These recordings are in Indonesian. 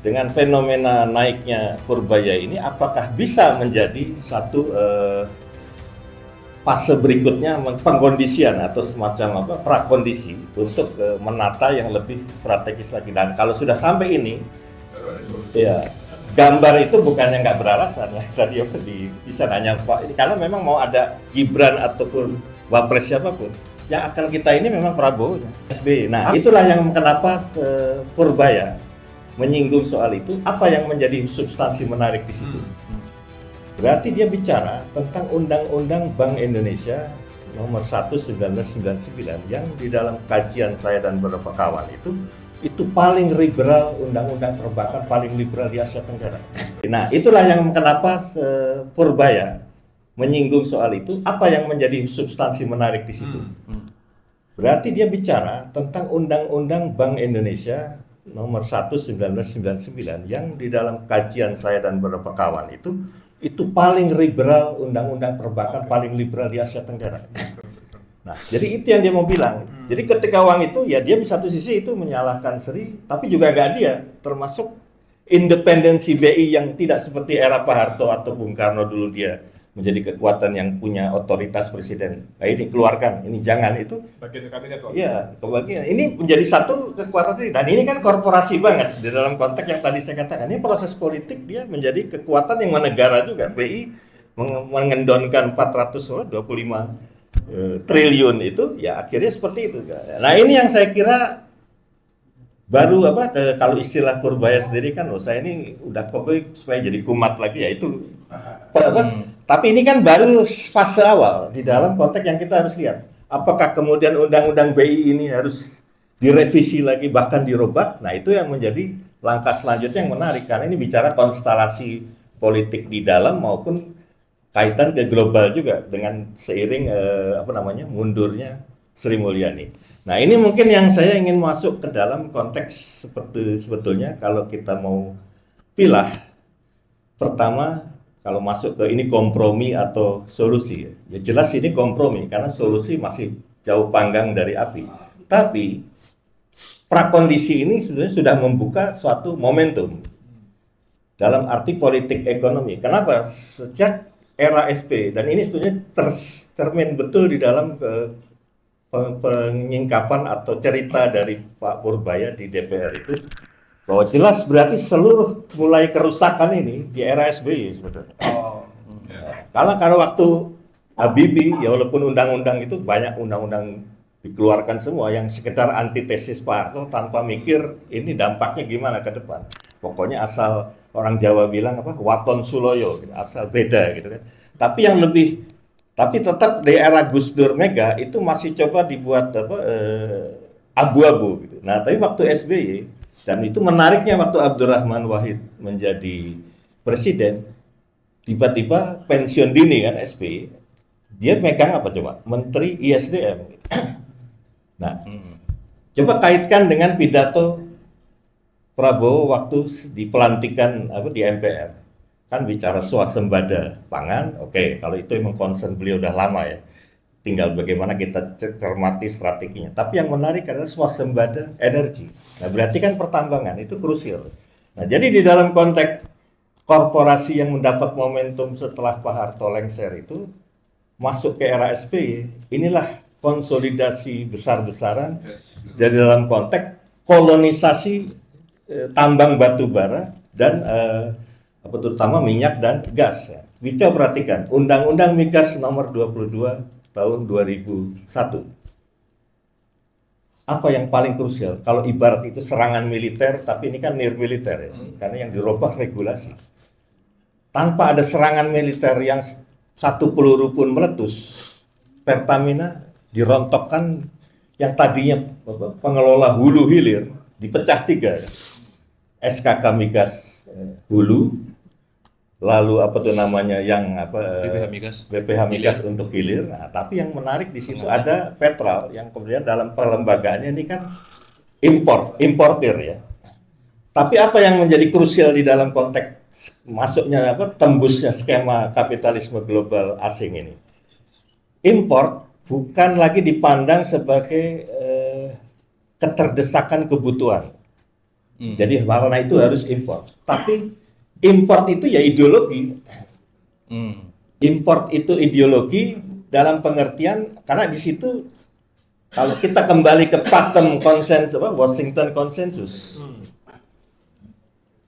dengan fenomena naiknya Purbaya ini, apakah bisa menjadi satu fase berikutnya pengkondisian atau semacam prakondisi untuk menata yang lebih strategis lagi. Dan kalau sudah sampai ini, ya gambar itu bukannya nggak beralasan ya tadi bisa nanya Pak ini, karena memang mau ada Gibran ataupun Wapres siapapun, yang akan kita ini memang Prabowo, SBY. Nah itulah yang kenapa Purbaya menyinggung soal itu. Apa yang menjadi substansi menarik di situ? Berarti dia bicara tentang Undang-Undang Bank Indonesia nomor 1 1999 yang di dalam kajian saya dan beberapa kawan itu paling liberal, undang-undang perbankan paling liberal di Asia Tenggara. Nah, itulah yang kenapa Purbaya menyinggung soal itu. Apa yang menjadi substansi menarik di situ? Berarti dia bicara tentang Undang-Undang Bank Indonesia nomor 1 1999 yang di dalam kajian saya dan beberapa kawan itu paling liberal, undang-undang perbankan paling liberal di Asia Tenggara. Nah, jadi itu yang dia mau bilang. Jadi ketika uang itu, ya dia di satu sisi itu menyalahkan Sri, tapi juga nggak dia, termasuk independensi BI yang tidak seperti era Pak Harto atau Bung Karno dulu dia menjadi kekuatan yang punya otoritas presiden. Nah ini keluarkan, ini jangan, itu bagian kabinet. Iya, kebagian. Ini menjadi satu kekuatan sih. Dan ini kan korporasi banget di dalam konteks yang tadi saya katakan. Ini proses politik dia menjadi kekuatan yang menegara juga. BI mengendonkan 425 triliun itu, ya akhirnya seperti itu. Nah ini yang saya kira baru kalau istilah Purbaya sendiri kan, saya ini udah pokoknya supaya jadi kumat lagi ya itu. Tapi ini kan baru fase awal di dalam konteks yang kita harus lihat. Apakah kemudian Undang-Undang BI ini harus direvisi lagi bahkan dirubah? Nah itu yang menjadi langkah selanjutnya yang menarik, karena ini bicara konstelasi politik di dalam maupun kaitan ke global juga dengan seiring mundurnya Sri Mulyani. Nah ini mungkin yang saya ingin masuk ke dalam konteks seperti sebetulnya kalau kita mau pilah, pertama kalau masuk ke ini kompromi atau solusi, ya jelas ini kompromi karena solusi masih jauh panggang dari api. Tapi prakondisi ini sebenarnya sudah membuka suatu momentum dalam arti politik ekonomi. Kenapa? Sejak era SP, dan ini sebenarnya tercermin betul di dalam penyingkapan atau cerita dari Pak Purbaya di DPR itu, bahwa jelas berarti seluruh mulai kerusakan ini di era SBY sebetulnya. Kalau waktu Habibie, ya walaupun undang-undang itu banyak undang-undang dikeluarkan semua yang sekedar antitesis Pak Harto tanpa mikir ini dampaknya gimana ke depan. Pokoknya asal orang Jawa bilang waton suloyo, asal beda gitu kan. Tapi tetap di era Gus Dur Mega itu masih coba dibuat abu-abu gitu. Nah, tapi waktu SBY, dan itu menariknya waktu Abdurrahman Wahid menjadi presiden, tiba-tiba pensiun dini kan SBY, dia megang apa coba? Menteri ISDM. Nah, coba kaitkan dengan pidato Prabowo waktu di pelantikan di MPR. Kan bicara swasembada pangan, oke, kalau itu memang concern beliau udah lama ya. Tinggal bagaimana kita cermati strateginya. Tapi yang menarik adalah swasembada energi. Nah, berarti kan pertambangan itu krusial. Nah, jadi di dalam konteks korporasi yang mendapat momentum setelah Pak Harto lengser itu masuk ke era SBY, inilah konsolidasi besar-besaran dari dalam konteks kolonisasi tambang batu bara dan terutama minyak dan gas. Kita perhatikan Undang-Undang Migas nomor 22 tahun 2001. Apa yang paling krusial? Kalau ibarat itu serangan militer, tapi ini kan nir militer ya, karena yang dirubah regulasi. Tanpa ada serangan militer yang satu peluru pun meletus, Pertamina dirontokkan yang tadinya pengelola hulu hilir dipecah tiga. SKK Migas hulu, lalu BPH Migas untuk hilir. Nah, tapi yang menarik di situ ada Petral yang kemudian dalam pelembagaannya ini kan importir ya. Tapi apa yang menjadi krusial di dalam konteks masuknya tembusnya skema kapitalisme global asing ini? Import bukan lagi dipandang sebagai keterdesakan kebutuhan. Jadi karena itu harus impor. Tapi import itu ya ideologi. Import itu ideologi dalam pengertian karena di situ kalau kita kembali ke pakem konsensus Washington Consensus,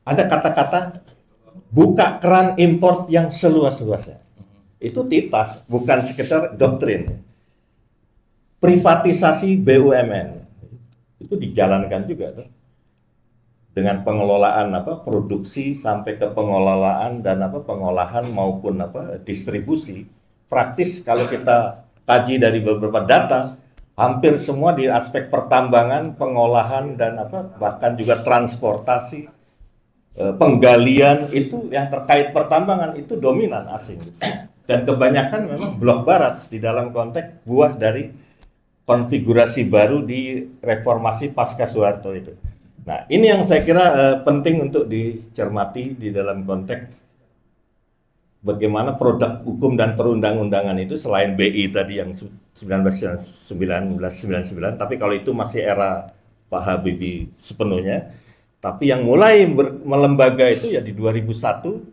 ada kata-kata buka keran import yang seluas-luasnya. Itu titah, bukan sekedar doktrin. Privatisasi BUMN itu dijalankan juga tuh. Dengan pengelolaan produksi sampai ke pengelolaan dan pengolahan maupun distribusi. Praktis kalau kita kaji dari beberapa data, hampir semua di aspek pertambangan, pengolahan dan bahkan juga transportasi, penggalian itu yang terkait pertambangan itu dominan asing. Dan kebanyakan memang blok barat di dalam konteks buah dari konfigurasi baru di reformasi pasca Soeharto itu. Nah, ini yang saya kira penting untuk dicermati di dalam konteks bagaimana produk hukum dan perundang-undangan itu selain BI tadi yang 1999, tapi kalau itu masih era Pak Habibie sepenuhnya, tapi yang mulai melembaga itu ya di 2001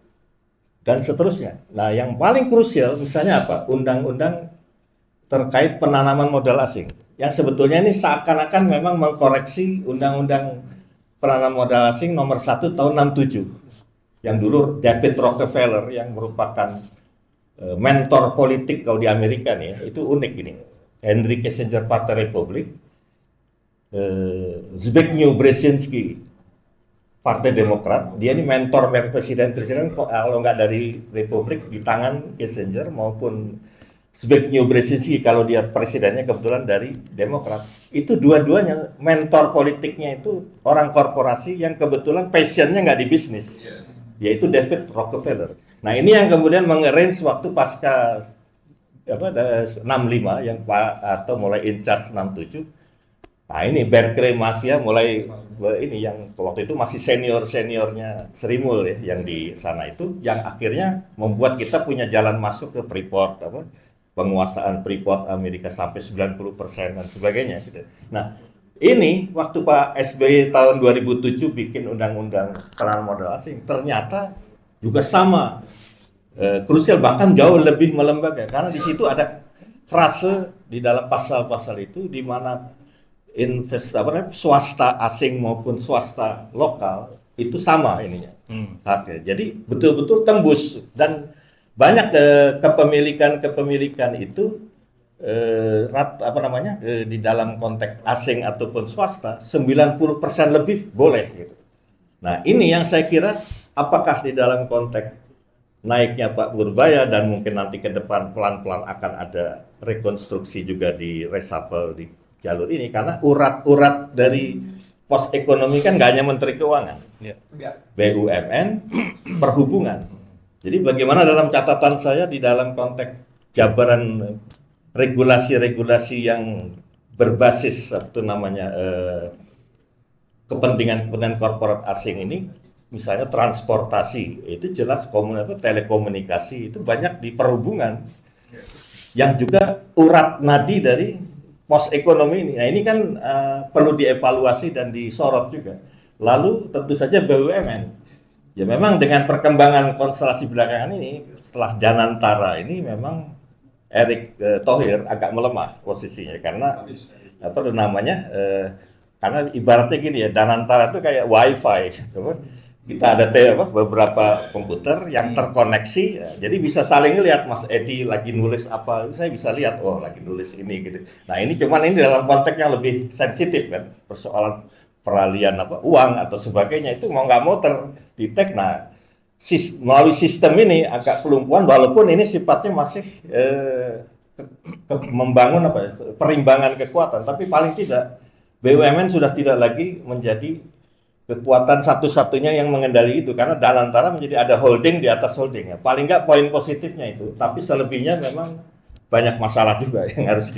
dan seterusnya. Nah, yang paling krusial misalnya apa? Undang-undang terkait penanaman modal asing. Yang sebetulnya ini seakan-akan memang mengkoreksi undang-undang penanaman modal asing nomor 1 tahun 67 yang dulu David Rockefeller yang merupakan mentor politik kalau di Amerika nih ya, itu unik ini. Henry Kissinger Partai Republik, Zbigniew Brzezinski Partai Demokrat, dia ini mentor presiden kalau nggak dari Republik di tangan Kissinger maupun Zbigniew Brzezinski kalau dia presidennya kebetulan dari Demokrat. Itu dua-duanya mentor politiknya itu orang korporasi yang kebetulan passionnya nggak di bisnis, yaitu David Rockefeller. Nah ini yang kemudian mengarrange waktu pasca 65 yang Pak Harto mulai in charge 67. Nah ini Berkeley Mafia mulai ini yang waktu itu masih seniornya Sri Mul ya yang di sana itu yang akhirnya membuat kita punya jalan masuk ke Freeport penguasaan Freeport Amerika sampai 90% dan sebagainya gitu. Nah, ini waktu Pak SBY tahun 2007 bikin undang-undang penanaman modal asing ternyata juga sama krusial bahkan jauh lebih melembaga karena di situ ada frase di dalam pasal-pasal itu di mana swasta asing maupun swasta lokal itu sama ininya. Jadi betul-betul tembus dan banyak kepemilikan itu di dalam konteks asing ataupun swasta 90% lebih boleh gitu. Nah, ini yang saya kira apakah di dalam konteks naiknya Pak Purbaya dan mungkin nanti ke depan pelan-pelan akan ada rekonstruksi juga di reshuffle di jalur ini karena urat-urat dari pos ekonomi kan nggak hanya Menteri Keuangan, BUMN, perhubungan. Jadi bagaimana dalam catatan saya di dalam konteks jabaran regulasi-regulasi yang berbasis kepentingan korporat asing ini, misalnya transportasi, itu jelas telekomunikasi itu banyak di perhubungan yang juga urat nadi dari pos ekonomi ini. Nah ini kan perlu dievaluasi dan disorot juga. Lalu tentu saja BUMN. Ya memang dengan perkembangan konstelasi belakangan ini setelah Danantara ini memang Erick Thohir agak melemah posisinya karena karena ibaratnya gini ya Danantara itu kayak wifi kita ada beberapa komputer yang terkoneksi ya, jadi bisa saling lihat Mas Edi lagi nulis apa saya bisa lihat lagi nulis ini gitu. Nah ini cuman ini dalam konteks yang lebih sensitif kan persoalan peralihan uang atau sebagainya itu mau nggak mau terdetek. Nah melalui sistem ini agak kelumpuhan walaupun ini sifatnya masih membangun perimbangan kekuatan, tapi paling tidak BUMN sudah tidak lagi menjadi kekuatan satu-satunya yang mengendali itu karena Danantara menjadi ada holding di atas holding ya. Paling nggak poin positifnya itu, tapi selebihnya memang banyak masalah juga yang harus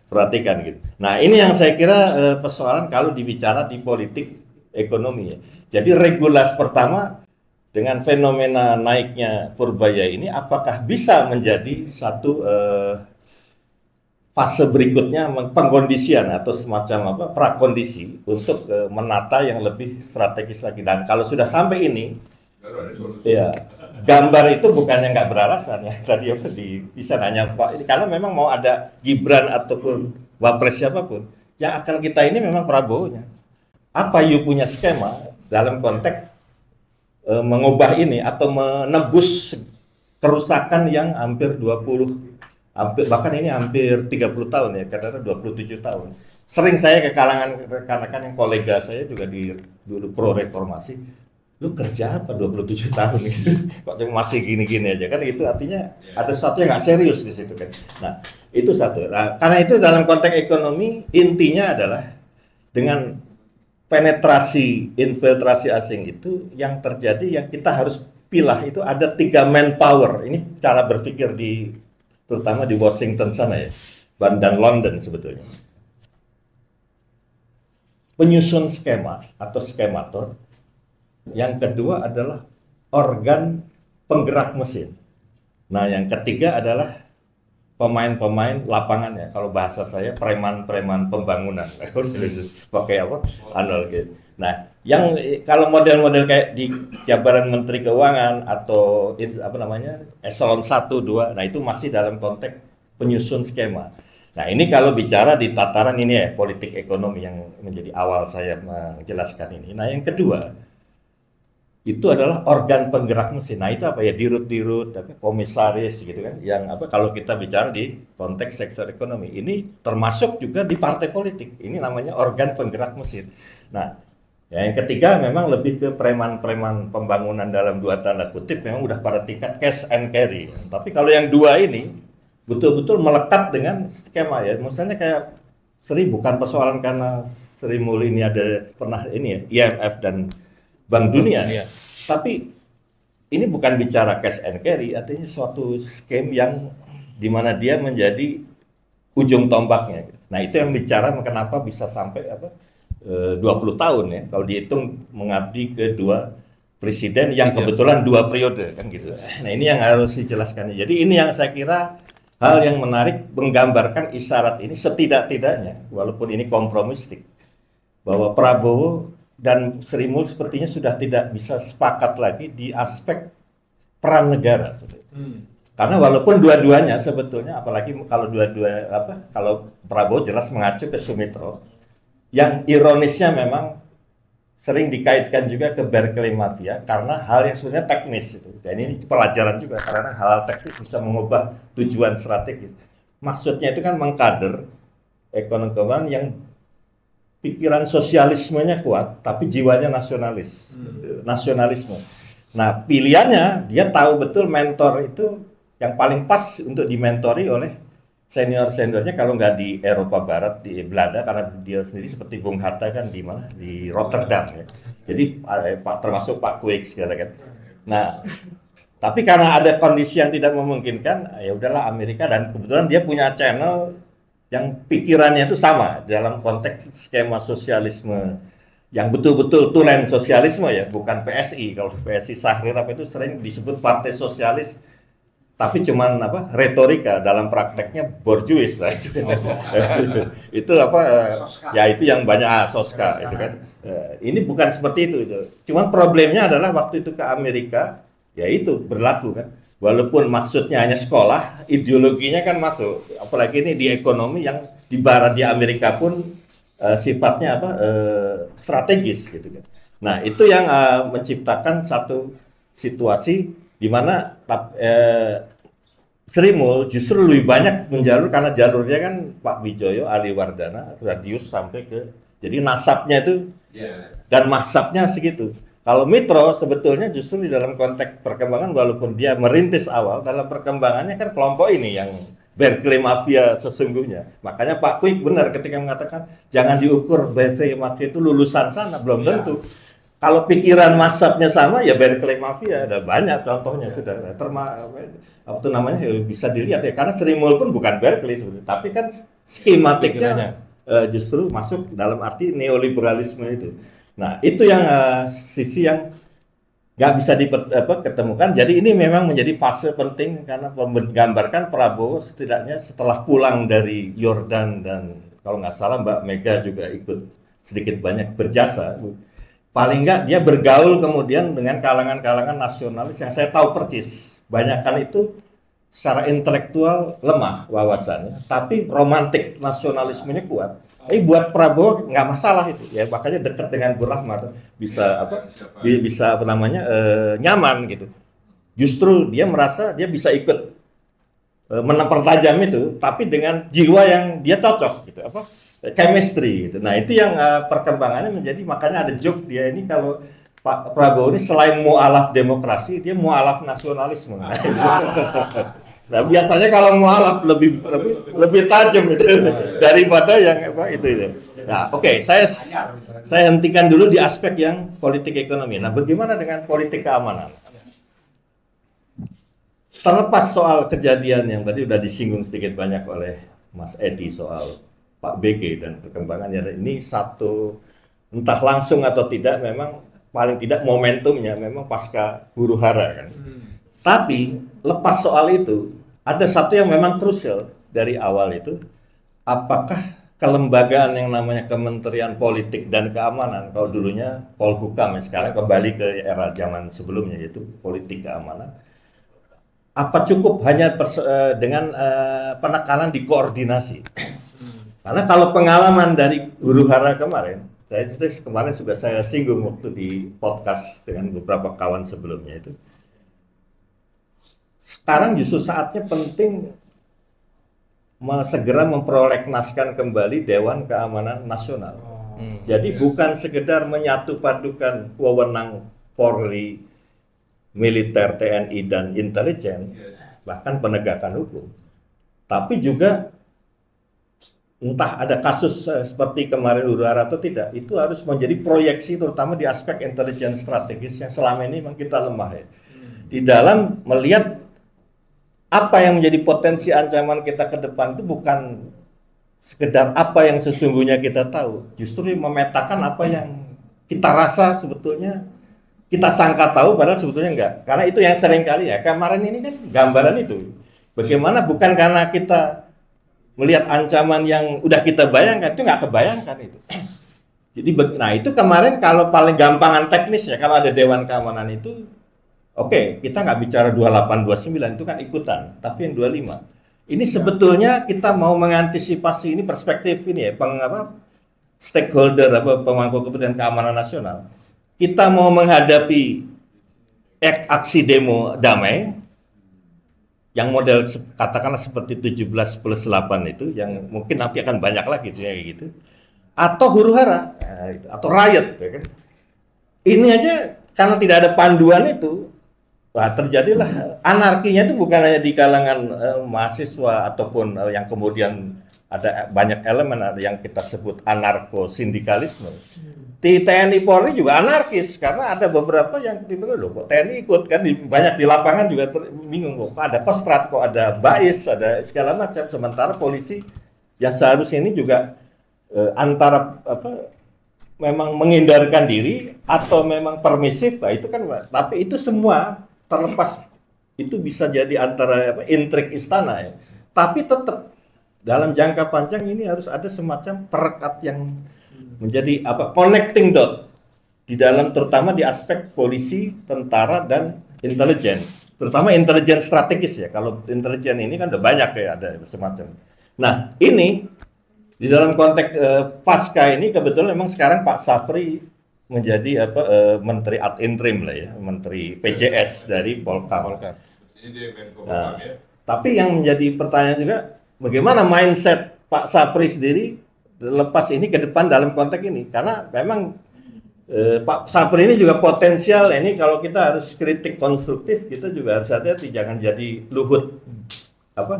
perhatikan gitu. Nah ini yang saya kira persoalan kalau dibicara di politik ekonomi ya. Jadi regulasi pertama dengan fenomena naiknya Purbaya ini apakah bisa menjadi satu fase berikutnya pengkondisian atau semacam prakondisi untuk menata yang lebih strategis lagi. Dan kalau sudah sampai ini, ya gambar itu bukannya nggak beralasan ya. Tadi bisa nanya Pak, ini karena memang mau ada Gibran ataupun Wapres siapapun, yang akan kita ini memang Prabowo-nya. Apa you punya skema dalam konteks mengubah ini atau menebus kerusakan yang hampir 20, bahkan ini hampir 30 tahun ya, karena 27 tahun. Sering saya ke kalangan rekan-rekan yang kolega saya juga dulu pro reformasi, lu kerja apa 27 tahun gitu, kok masih gini-gini aja kan, itu artinya ada sesuatu yang nggak serius di situ kan. Nah itu satu. Nah, karena itu dalam konteks ekonomi intinya adalah dengan penetrasi infiltrasi asing itu yang terjadi, yang kita harus pilah itu ada 3 manpower. Ini cara berpikir terutama di Washington sana ya, dan London sebetulnya. Penyusun skema atau skemator. Yang kedua adalah organ penggerak mesin. Nah, yang ketiga adalah pemain-pemain lapangan ya. Kalau bahasa saya preman-preman pembangunan. Pakai apa? Gitu. Nah, yang kalau model-model kayak di jabaran Menteri Keuangan atau eselon 1, 2, nah itu masih dalam konteks penyusun skema. Nah, ini kalau bicara di tataran ini ya, politik ekonomi yang menjadi awal saya menjelaskan ini. Nah, yang kedua itu adalah organ penggerak mesin. Nah, itu apa ya, dirut-dirut, komisaris gitu kan, yang kalau kita bicara di konteks sektor ekonomi, ini termasuk juga di partai politik. Ini namanya organ penggerak mesin. Nah, ya, yang ketiga memang lebih ke preman-preman pembangunan dalam 2 tanda kutip, memang udah pada tingkat cash and carry. Tapi kalau yang 2 ini betul-betul melekat dengan skema ya. Misalnya kayak bukan persoalan karena Sri Mulyani ini ada pernah ini ya, IMF dan Bank Dunia, tapi ini bukan bicara cash and carry, artinya suatu skema yang dimana dia menjadi ujung tombaknya. Nah, itu yang bicara kenapa bisa sampai 20 tahun ya, kalau dihitung mengabdi ke 2 presiden yang kebetulan 2 periode kan gitu. Nah, ini yang harus dijelaskan. Jadi ini yang saya kira hal yang menarik, menggambarkan isyarat ini setidak-tidaknya, walaupun ini kompromistik, bahwa Prabowo dan Sri Mulyani sepertinya sudah tidak bisa sepakat lagi di aspek peran negara. Karena walaupun dua-duanya sebetulnya, apalagi kalau kalau Prabowo jelas mengacu ke Sumitro, yang ironisnya memang sering dikaitkan juga ke Berkeley Mafia karena hal yang sebenarnya teknis itu. Dan ini pelajaran juga karena hal teknis bisa mengubah tujuan strategis. Maksudnya itu kan mengkader ekonomi yang pikiran sosialismenya kuat, tapi jiwanya nasionalisme. Nah, pilihannya dia tahu betul mentor itu yang paling pas untuk dimentori oleh senior-seniornya, kalau nggak di Eropa Barat, di Belanda, karena dia sendiri seperti Bung Hatta kan di mana? Di Rotterdam ya. Jadi termasuk Pak Kwik segala kan. Nah, tapi karena ada kondisi yang tidak memungkinkan, ya udahlah Amerika, dan kebetulan dia punya channel yang pikirannya itu sama dalam konteks skema sosialisme yang betul-betul tulen sosialisme ya, bukan PSI. Kalau PSI Sahrir itu sering disebut partai sosialis, tapi cuman retorika, dalam prakteknya borjuis lah itu. Itu ya itu yang banyak Soska itu kan. Ini bukan seperti itu. Cuman problemnya adalah waktu itu ke Amerika, ya itu berlaku kan. Walaupun maksudnya hanya sekolah, ideologinya kan masuk. Apalagi ini di ekonomi yang di barat, di Amerika pun sifatnya strategis gitu kan. Nah, itu yang menciptakan satu situasi di mana Sri Mulyani justru lebih banyak menjalur, karena jalurnya kan Pak Wijoyo, Ali Wardana, radius sampai ke, jadi nasabnya itu dan mahsabnya segitu. Kalau Mitro sebetulnya justru di dalam konteks perkembangan, walaupun dia merintis awal, dalam perkembangannya kan kelompok ini yang Berkeley Mafia sesungguhnya. Makanya Pak Kwik benar ketika mengatakan jangan diukur Berkeley Mafia itu lulusan sana, belum tentu. Kalau pikiran masabnya sama ya Berkeley Mafia, ada banyak contohnya sudah. Itu namanya bisa dilihat ya, karena Sri Mulyani pun bukan Berkeley sebetulnya, tapi kan skematiknya justru masuk dalam arti neoliberalisme itu. Nah, itu yang sisi yang nggak bisa ketemukan. Jadi ini memang menjadi fase penting karena menggambarkan Prabowo setidaknya setelah pulang dari Yordan dan kalau nggak salah Mbak Mega juga ikut sedikit banyak berjasa. Paling nggak dia bergaul kemudian dengan kalangan-kalangan nasionalis yang saya tahu persis. Banyak kali itu secara intelektual lemah wawasannya, tapi romantik nasionalismenya kuat. Tapi buat Prabowo nggak masalah itu, ya makanya dekat dengan Bu Rahmat bisa nyaman gitu. Justru dia merasa dia bisa ikut mempertajam itu, tapi dengan jiwa yang dia cocok gitu, chemistry gitu. Nah itu yang perkembangannya menjadi makanya ada joke dia ini kalau Pak Prabowo ini selain mualaf demokrasi, dia mualaf nasionalisme. Nah biasanya kalau mualaf lebih tajam itu daripada yang itu. Nah oke, saya hentikan dulu di aspek yang politik ekonomi. Nah bagaimana dengan politik keamanan? Terlepas soal kejadian yang tadi udah disinggung sedikit banyak oleh Mas Edi soal Pak BG dan perkembangannya, ini satu entah langsung atau tidak memang paling tidak momentumnya memang pasca huru hara kan. Tapi lepas soal itu, ada satu yang memang krusial dari awal itu, apakah kelembagaan yang namanya Kementerian Politik dan Keamanan, kalau dulunya Polhukam, sekarang kembali ke era zaman sebelumnya yaitu politik keamanan, apa cukup hanya dengan penekanan di koordinasi? Karena kalau pengalaman dari huru hara kemarin, kemarin sudah saya singgung waktu di podcast dengan beberapa kawan sebelumnya itu, sekarang justru saatnya penting segera memprolegnaskan kembali Dewan Keamanan Nasional. Jadi bukan sekedar menyatu padukan wewenang Polri, militer, TNI, dan intelijen, bahkan penegakan hukum. Tapi juga entah ada kasus seperti kemarin huru hara atau tidak, itu harus menjadi proyeksi terutama di aspek intelijen strategis yang selama ini memang kita lemah ya. Di dalam melihat apa yang menjadi potensi ancaman kita ke depan itu bukan sekedar apa yang sesungguhnya kita tahu, justru memetakan apa yang kita rasa sebetulnya kita sangka tahu padahal sebetulnya enggak. Karena itu yang sering kali ya, kemarin ini kan gambaran itu. Bagaimana bukan karena kita melihat ancaman yang udah kita bayangkan, itu nggak kebayangkan itu. Jadi, nah itu kemarin kalau paling gampangan teknis ya, kalau ada Dewan Keamanan itu, oke, kita nggak bicara 28-29, itu kan ikutan. Tapi yang 25, ini sebetulnya kita mau mengantisipasi ini perspektif ini ya, stakeholder, pemangku kepentingan keamanan nasional. Kita mau menghadapi aksi demo damai, yang model katakanlah seperti 17+8 itu, yang mungkin nanti akan banyak lagi itu, kayak gitu. Atau huru hara, atau riot, ya kan? Ini aja karena tidak ada panduan itu, wah, terjadilah anarkinya itu bukan hanya di kalangan mahasiswa ataupun yang kemudian ada banyak elemen yang kita sebut anarko-sindikalisme. Di TNI Polri juga anarkis karena ada beberapa yang tiba-tiba loh kok TNI ikut kan banyak di lapangan juga bingung kok ada Kostrad, kok ada Bais, ada segala macam, sementara polisi yang seharusnya ini juga antara memang menghindarkan diri atau memang permisif, nah itu kan, tapi itu semua terlepas itu bisa jadi antara intrik istana ya, tapi tetap dalam jangka panjang ini harus ada semacam perekat yang menjadi connecting dot di dalam, terutama di aspek polisi, tentara, dan intelijen, terutama intelijen strategis ya. Kalau intelijen ini kan udah banyak ya, ada semacam. Nah ini di dalam konteks pasca ini kebetulan memang sekarang Pak Sapri menjadi menteri ad interim lah ya, menteri PJS dari Polkam. Nah, tapi yang menjadi pertanyaan juga bagaimana mindset Pak Sapri sendiri lepas ini ke depan dalam konteks ini, karena memang Pak Sapri ini juga potensial ini kalau kita harus kritik konstruktif, kita juga harus hati-hati jangan jadi Luhut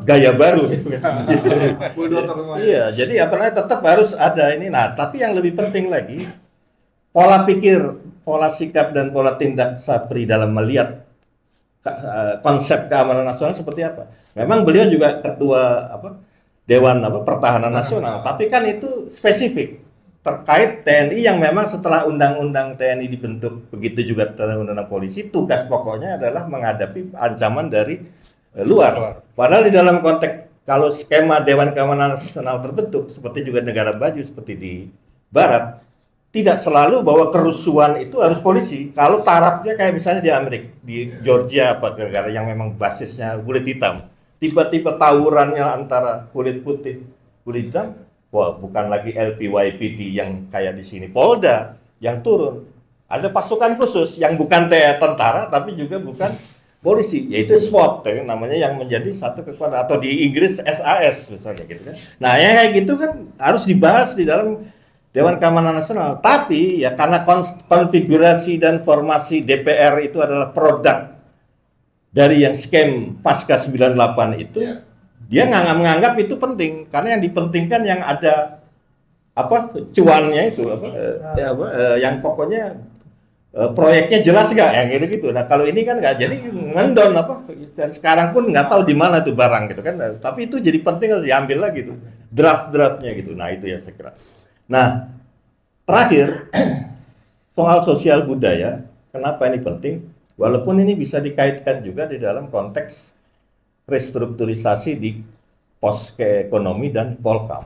gaya baru gitu kan. Iya, jadi tetap harus ada ini. Nah, tapi yang lebih penting lagi pola pikir, pola sikap dan pola tindak Sapri dalam melihat konsep keamanan nasional seperti apa. Memang beliau juga ketua Dewan Pertahanan Nasional, tapi kan itu spesifik. terkait TNI yang memang setelah undang-undang TNI dibentuk, begitu juga undang-undang polisi, tugas pokoknya adalah menghadapi ancaman dari luar. Padahal di dalam konteks kalau skema Dewan Keamanan Nasional terbentuk seperti juga negara maju seperti di Barat, tidak selalu bahwa kerusuhan itu harus polisi. Kalau tarafnya kayak misalnya di Amerika, di Georgia apa negara yang memang basisnya kulit hitam, tiba-tiba tawurannya antara kulit putih, kulit hitam, wah bukan lagi LPYPD yang kayak di sini, Polda yang turun. Ada pasukan khusus yang bukan tentara tapi juga bukan polisi, yaitu SWAT namanya, yang menjadi satu kekuatan, atau di Inggris SAS misalnya gitu kan. Nah, yang kayak gitu kan harus dibahas di dalam Dewan Keamanan Nasional. Tapi ya karena konfigurasi dan formasi DPR itu adalah produk dari yang scam pasca 98 itu, dia menganggap itu penting karena yang dipentingkan yang ada apa cuannya itu yang pokoknya proyeknya jelas nggak yang gitu-gitu. Nah kalau ini kan nggak, jadi ngendon apa, dan sekarang pun nggak tahu di mana tuh barang gitu kan. Tapi itu jadi penting, harus diambil lagi tuh draft-draftnya gitu. Nah itu ya saya kira. Nah terakhir soal sosial budaya, kenapa ini penting? Walaupun ini bisa dikaitkan juga di dalam konteks restrukturisasi di pos ekonomi dan Polkam.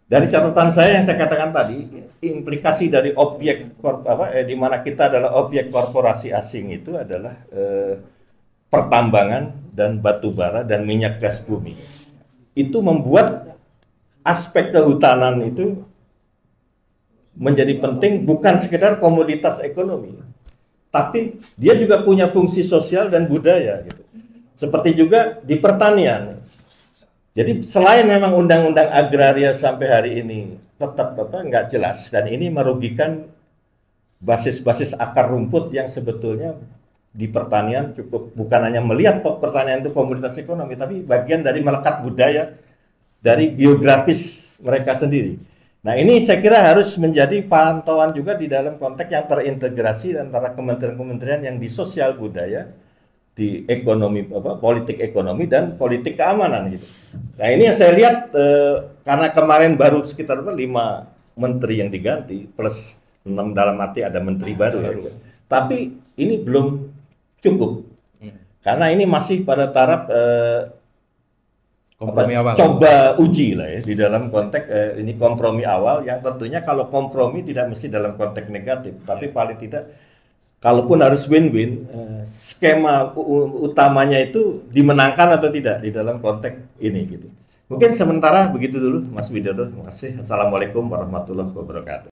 Dari catatan saya yang saya katakan tadi, implikasi dari objek di mana kita adalah objek korporasi asing itu adalah pertambangan dan batu bara dan minyak gas bumi. Itu membuat aspek kehutanan itu menjadi penting, bukan sekedar komoditas ekonomi, tapi dia juga punya fungsi sosial dan budaya gitu. Seperti juga di pertanian. Jadi selain memang undang-undang agraria sampai hari ini tetap nggak jelas, dan ini merugikan basis-basis akar rumput yang sebetulnya di pertanian cukup, bukan hanya melihat pertanian itu komoditas ekonomi, tapi bagian dari melekat budaya dari geografis mereka sendiri. Nah ini saya kira harus menjadi pantauan juga di dalam konteks yang terintegrasi antara kementerian-kementerian yang di sosial budaya, di ekonomi politik ekonomi dan politik keamanan gitu. Nah ini yang saya lihat karena kemarin baru sekitar 5 menteri yang diganti plus 6 dalam arti ada menteri baru ya. Tapi ini belum cukup karena ini masih pada taraf coba uji lah ya di dalam konteks ini kompromi awal, yang tentunya kalau kompromi tidak mesti dalam konteks negatif, tapi paling tidak kalaupun harus win-win, skema utamanya itu dimenangkan atau tidak di dalam konteks ini gitu. Mungkin sementara begitu dulu Mas Widodo. Terima kasih. Assalamualaikum warahmatullahi wabarakatuh.